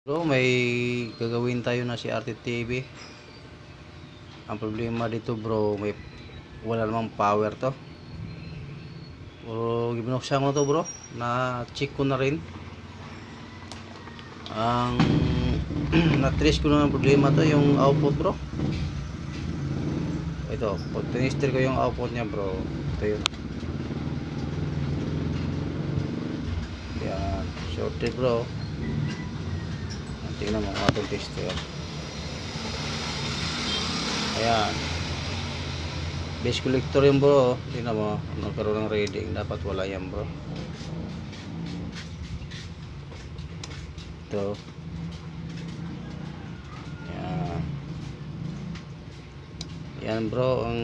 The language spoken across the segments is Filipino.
Bro, may gagawin tayo na si RT TV. Ang problema dito bro, wala namang power to. Pero binuksan ko na to bro, na check ko na rin. Ang na-trace ko na ang problema to, yung output bro. Ito, pag tinister ko yung output niya bro, ito yun. Yan, shorted bro. Tingnan mo ang ating tester. Ayan, base collector yung bro. Tingnan mo, nagkaroon ng reading. Dapat wala yan bro. Ito. Ayan. Yan bro, ang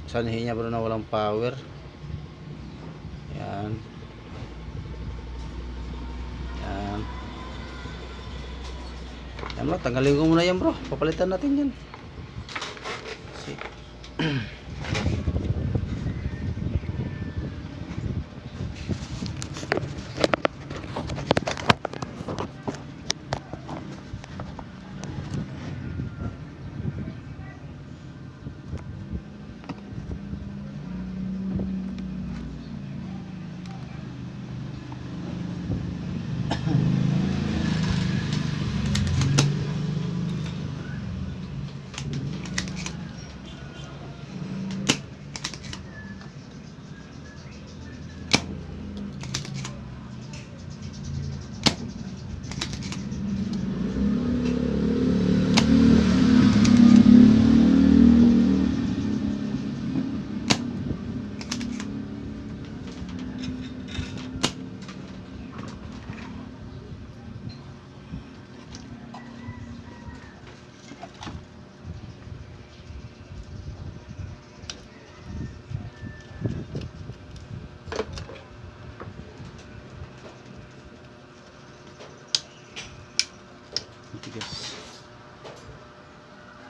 sanhi niya bro na walang power. Ayan. Ayan. Yan bro, tanggalin ko muna yan bro. Papalitan natin yan.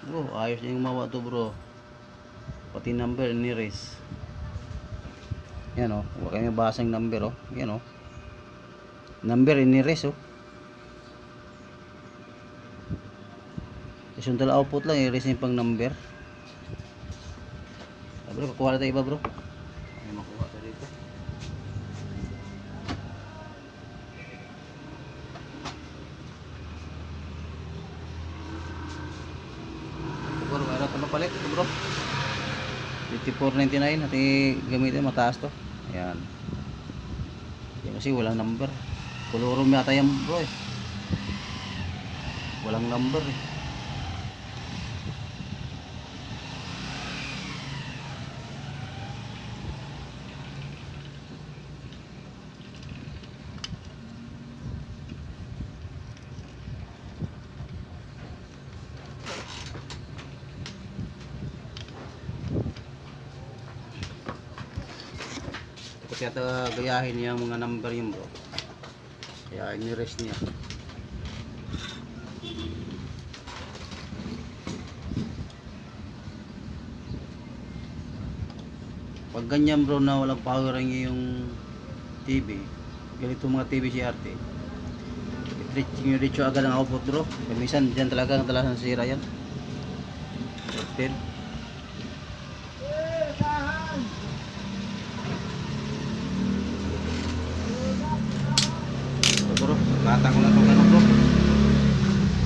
Bro, ayos na yung mawa to bro. Pati number ni-raise. Yan o, huwag kayo mabasang number o. Yan o, number ni-raise o. Yung tala output lang, i-raise yung pang number. Bro, kukuha natin iba bro. Ay, makuha tayo dito. Bro, mayroon ito mapalit ito bro. 54.99 at gamitin mataas to. Ayan. Yan kasi walang number. Kolorom yata yan bro eh. Walang number eh. Kasi ata gayahin niya mga number yung bro. Kaya ni-rest niya. Pag ganyan bro na walang power ang yung TV, ganito mga TV CRT, i-treating nyo dito agad ang output bro. Kamisan dyan talaga ang talagang sira yan. Shorted. Bro, lata ko na ito ganun bro.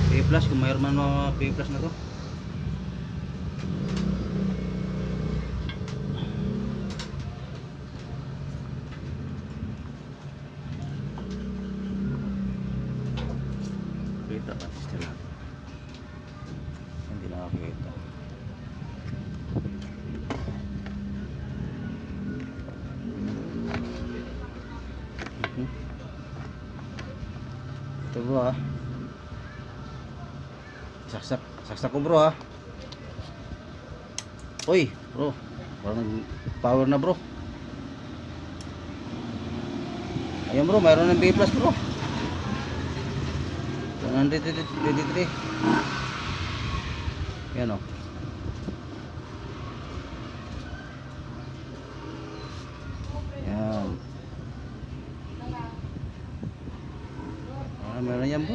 P plus, kung mayroon man mga P plus na to. Kita pa sister natin. Hindi na nakakita. Ito bro ah. Saksak ko bro ah. Uy bro, parang power na bro. Ayun bro, mayroon ng B plus bro. 123. Yan o. Yan. Meron yan bro.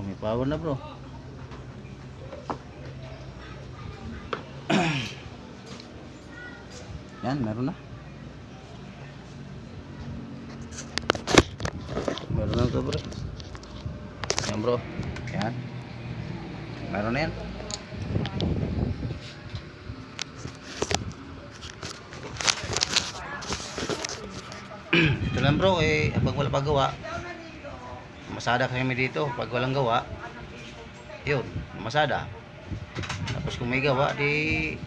may power na bro. Yan, meron na. Meron na to bro. Yan bro. Yan. Meron na yan. Ito lang bro, pag wala pagawa, masada kami dito. Pag walang gawa, yun, masada. Tapos kung may gawa, di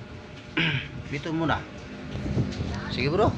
dito muna. Sige bro.